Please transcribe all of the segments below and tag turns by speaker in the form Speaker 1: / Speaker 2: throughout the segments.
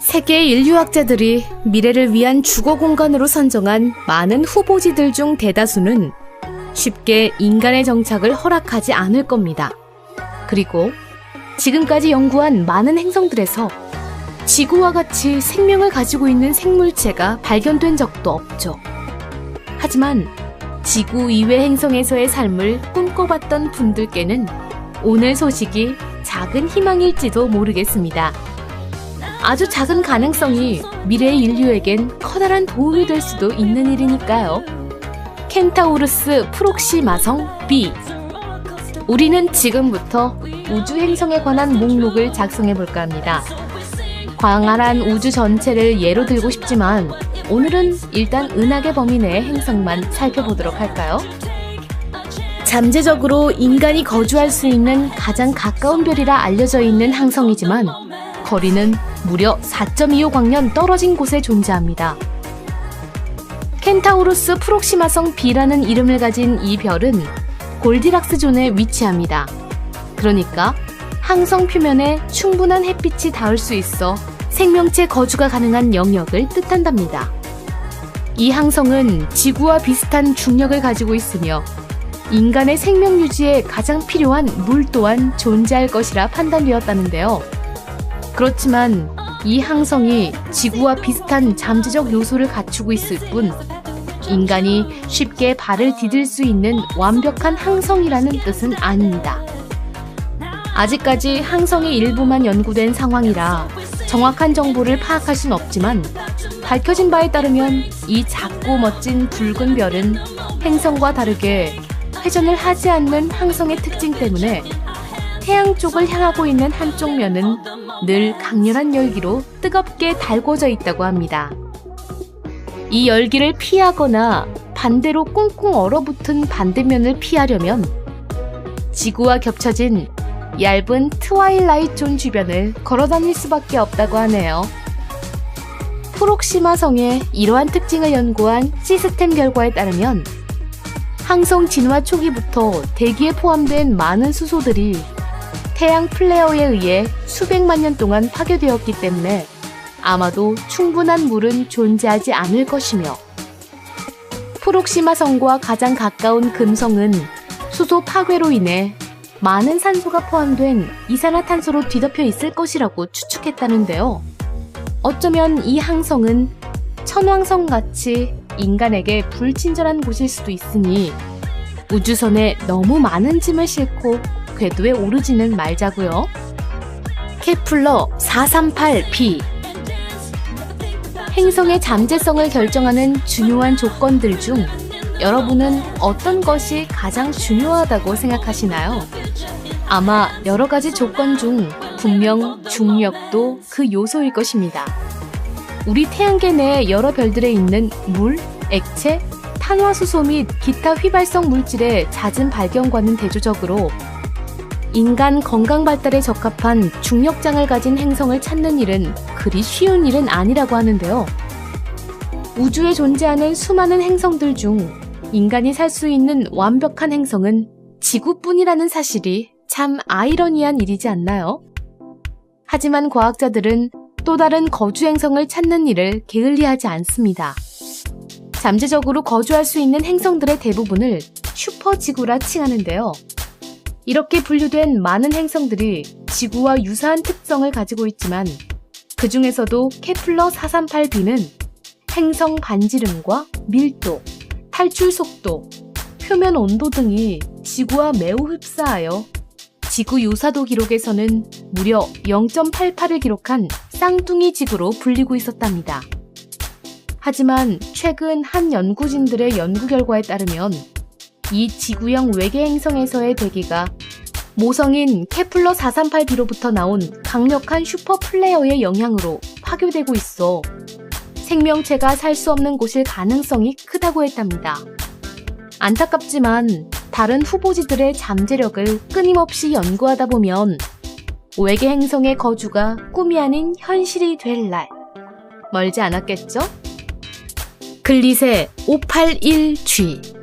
Speaker 1: 세계 인류학자들이 미래를 위한 주거 공간으로 선정한 많은 후보지들 중 대다수는 쉽게 인간의 정착을 허락하지 않을 겁니다. 그리고 지금까지 연구한 많은 행성들에서 지구와 같이 생명을 가지고 있는 생물체가 발견된 적도 없죠. 하지만 지구 이외 행성에서의 삶을 꿈꿔봤던 분들께는 오늘 소식이 작은 희망일지도 모르겠습니다. 아주 작은 가능성이 미래의 인류에겐 커다란 도움이 될 수도 있는 일이니까요. 켄타우루스 프록시마성 B. 우리는 지금부터 우주 행성에 관한 목록을 작성해 볼까 합니다. 광활한 우주 전체를 예로 들고 싶지만 오늘은 일단 은하계 범위 내의 행성만 살펴보도록 할까요? 잠재적으로 인간이 거주할 수 있는 가장 가까운 별이라 알려져 있는 항성이지만 거리는 무려 4.25 광년 떨어진 곳에 존재합니다. 켄타우루스 프록시마성 B라는 이름을 가진 이 별은 골디락스 존에 위치합니다. 그러니까 항성 표면에 충분한 햇빛이 닿을 수 있어 생명체 거주가 가능한 영역을 뜻한답니다. 이 항성은 지구와 비슷한 중력을 가지고 있으며 인간의 생명 유지에 가장 필요한 물 또한 존재할 것이라 판단되었다는데요. 그렇지만 이 항성이 지구와 비슷한 잠재적 요소를 갖추고 있을 뿐 인간이 쉽게 발을 디딜 수 있는 완벽한 항성이라는 뜻은 아닙니다. 아직까지 항성의 일부만 연구된 상황이라 정확한 정보를 파악할 순 없지만 밝혀진 바에 따르면 이 작고 멋진 붉은 별은 행성과 다르게 회전을 하지 않는 항성의 특징 때문에 태양 쪽을 향하고 있는 한쪽 면은 늘 강렬한 열기로 뜨겁게 달궈져 있다고 합니다. 이 열기를 피하거나 반대로 꽁꽁 얼어붙은 반대면을 피하려면 지구와 겹쳐진 얇은 트와일라이트 존 주변을 걸어다닐 수밖에 없다고 하네요. 프록시마성의 이러한 특징을 연구한 시스템 결과에 따르면 항성 진화 초기부터 대기에 포함된 많은 수소들이 태양 플레어에 의해 수백만 년 동안 파괴되었기 때문에 아마도 충분한 물은 존재하지 않을 것이며 프록시마성과 가장 가까운 금성은 수소 파괴로 인해 많은 산소가 포함된 이산화탄소로 뒤덮여 있을 것이라고 추측했다는데요. 어쩌면 이 항성은 천왕성같이 인간에게 불친절한 곳일 수도 있으니 우주선에 너무 많은 짐을 싣고 궤도에 오르지는 말자고요. 케플러 438b. 행성의 잠재성을 결정하는 중요한 조건들 중 여러분은 어떤 것이 가장 중요하다고 생각하시나요? 아마 여러 가지 조건 중 분명 중력도 그 요소일 것입니다. 우리 태양계 내 여러 별들에 있는 물, 액체, 탄화수소 및 기타 휘발성 물질의 잦은 발견과는 대조적으로 인간 건강 발달에 적합한 중력장을 가진 행성을 찾는 일은 그리 쉬운 일은 아니라고 하는데요. 우주에 존재하는 수많은 행성들 중 인간이 살 수 있는 완벽한 행성은 지구뿐이라는 사실이 참 아이러니한 일이지 않나요? 하지만 과학자들은 또 다른 거주 행성을 찾는 일을 게을리하지 않습니다. 잠재적으로 거주할 수 있는 행성들의 대부분을 슈퍼지구라 칭하는데요. 이렇게 분류된 많은 행성들이 지구와 유사한 특성을 가지고 있지만 그 중에서도 케플러 438b는 행성 반지름과 밀도, 탈출 속도, 표면 온도 등이 지구와 매우 흡사하여 지구 유사도 기록에서는 무려 0.88을 기록한 쌍둥이 지구로 불리고 있었답니다. 하지만 최근 한 연구진들의 연구 결과에 따르면 이 지구형 외계 행성에서의 대기가 모성인 케플러 438b로부터 나온 강력한 슈퍼플레어의 영향으로 파괴되고 있어 생명체가 살 수 없는 곳일 가능성이 크다고 했답니다. 안타깝지만 다른 후보지들의 잠재력을 끊임없이 연구하다 보면 외계 행성의 거주가 꿈이 아닌 현실이 될 날 멀지 않았겠죠? 글리세 581G.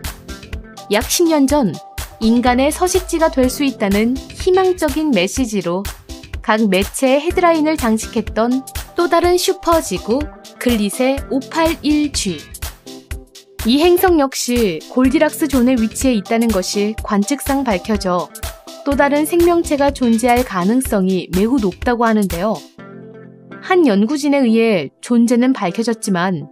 Speaker 1: 약 10년 전 인간의 서식지가 될 수 있다는 희망적인 메시지로 각 매체의 헤드라인을 장식했던 또 다른 슈퍼지구 글리세 581G. 이 행성 역시 골디락스 존에 위치해 있다는 것이 관측상 밝혀져 또 다른 생명체가 존재할 가능성이 매우 높다고 하는데요. 한 연구진에 의해 존재는 밝혀졌지만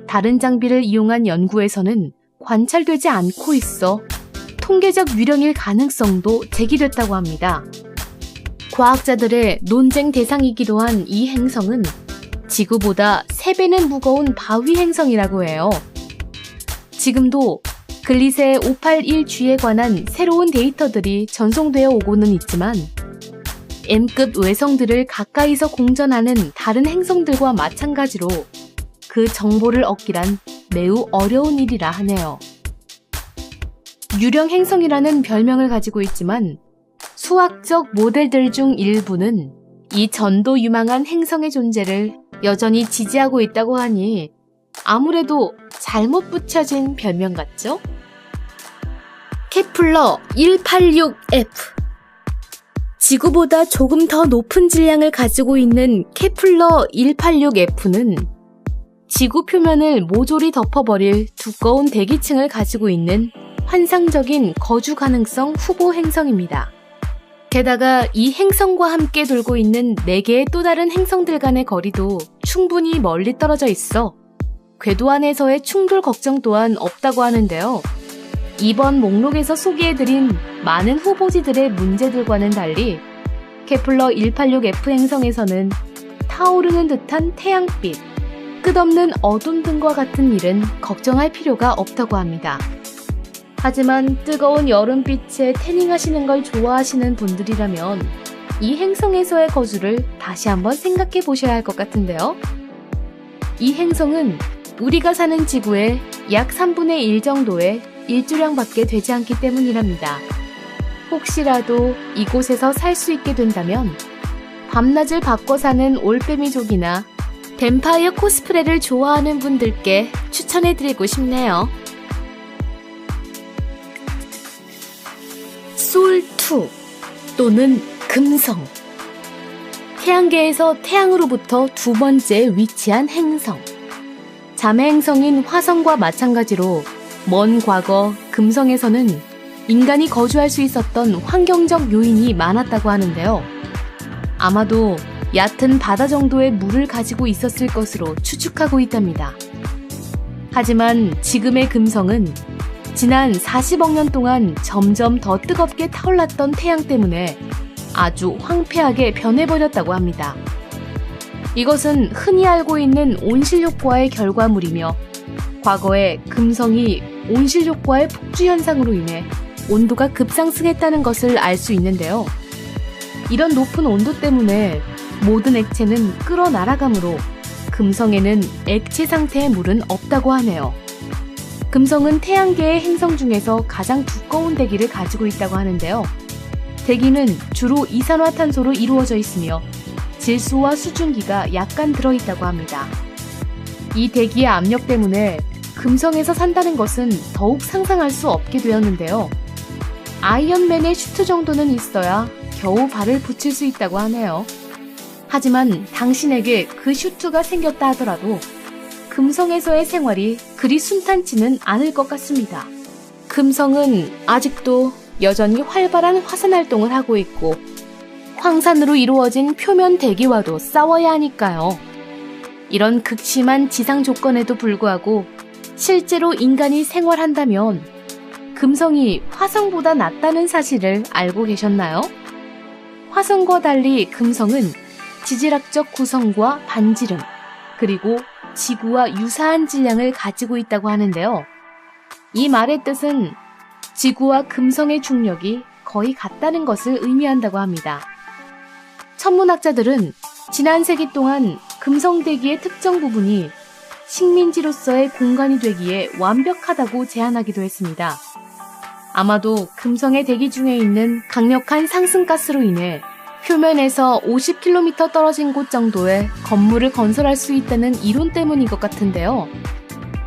Speaker 1: 다른 장비를 이용한 연구에서는 관찰되지 않고 있어 통계적 유령일 가능성도 제기됐다고 합니다. 과학자들의 논쟁 대상이기도 한 이 행성은 지구보다 3배는 무거운 바위 행성이라고 해요. 지금도 글리세 581G에 관한 새로운 데이터들이 전송되어 오고는 있지만 M급 외성들을 가까이서 공전하는 다른 행성들과 마찬가지로 그 정보를 얻기란 매우 어려운 일이라 하네요. 유령 행성이라는 별명을 가지고 있지만 수학적 모델들 중 일부는 이 전도 유망한 행성의 존재를 여전히 지지하고 있다고 하니 아무래도 잘못 붙여진 별명 같죠? 케플러 186f. 지구보다 조금 더 높은 질량을 가지고 있는 케플러 186f는 지구 표면을 모조리 덮어버릴 두꺼운 대기층을 가지고 있는 환상적인 거주 가능성 후보 행성입니다. 게다가 이 행성과 함께 돌고 있는 4개의 또 다른 행성들 간의 거리도 충분히 멀리 떨어져 있어 궤도 안에서의 충돌 걱정 또한 없다고 하는데요. 이번 목록에서 소개해드린 많은 후보지들의 문제들과는 달리 케플러 186f 행성에서는 타오르는 듯한 태양빛, 끝없는 어둠 등과 같은 일은 걱정할 필요가 없다고 합니다. 하지만 뜨거운 여름빛에 태닝하시는 걸 좋아하시는 분들이라면 이 행성에서의 거주를 다시 한번 생각해 보셔야 할 것 같은데요. 이 행성은 우리가 사는 지구의 약 3분의 1 정도의 일조량밖에 되지 않기 때문이랍니다. 혹시라도 이곳에서 살 수 있게 된다면 밤낮을 바꿔 사는 올빼미족이나 뱀파이어 코스프레를 좋아하는 분들께 추천해드리고 싶네요. 솔2 또는 금성. 태양계에서 태양으로부터 2번째 위치한 행성. 자매 행성인 화성과 마찬가지로 먼 과거 금성에서는 인간이 거주할 수 있었던 환경적 요인이 많았다고 하는데요. 아마도 얕은 바다 정도의 물을 가지고 있었을 것으로 추측하고 있답니다. 하지만 지금의 금성은 지난 40억 년 동안 점점 더 뜨겁게 타올랐던 태양 때문에 아주 황폐하게 변해버렸다고 합니다. 이것은 흔히 알고 있는 온실효과의 결과물이며 과거에 금성이 온실효과의 폭주 현상으로 인해 온도가 급상승했다는 것을 알 수 있는데요. 이런 높은 온도 때문에 모든 액체는 끌어날아가므로 금성에는 액체 상태의 물은 없다고 하네요. 금성은 태양계의 행성 중에서 가장 두꺼운 대기를 가지고 있다고 하는데요. 대기는 주로 이산화탄소로 이루어져 있으며 질소와 수증기가 약간 들어있다고 합니다. 이 대기의 압력 때문에 금성에서 산다는 것은 더욱 상상할 수 없게 되었는데요. 아이언맨의 슈트 정도는 있어야 겨우 발을 붙일 수 있다고 하네요. 하지만 당신에게 그 슈트가 생겼다 하더라도 금성에서의 생활이 그리 순탄치는 않을 것 같습니다. 금성은 아직도 여전히 활발한 화산 활동을 하고 있고 황산으로 이루어진 표면 대기와도 싸워야 하니까요. 이런 극심한 지상 조건에도 불구하고 실제로 인간이 생활한다면 금성이 화성보다 낫다는 사실을 알고 계셨나요? 화성과 달리 금성은 지질학적 구성과 반지름, 그리고 지구와 유사한 질량을 가지고 있다고 하는데요. 이 말의 뜻은 지구와 금성의 중력이 거의 같다는 것을 의미한다고 합니다. 천문학자들은 지난 세기 동안 금성 대기의 특정 부분이 식민지로서의 공간이 되기에 완벽하다고 제안하기도 했습니다. 아마도 금성의 대기 중에 있는 강력한 상승가스로 인해 표면에서 50km 떨어진 곳 정도의 건물을 건설할 수 있다는 이론 때문인 것 같은데요.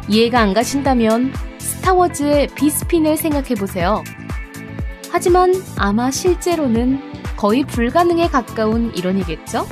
Speaker 1: 이해가 안 가신다면 스타워즈의 비스핀을 생각해보세요. 하지만 아마 실제로는 거의 불가능에 가까운 이론이겠죠?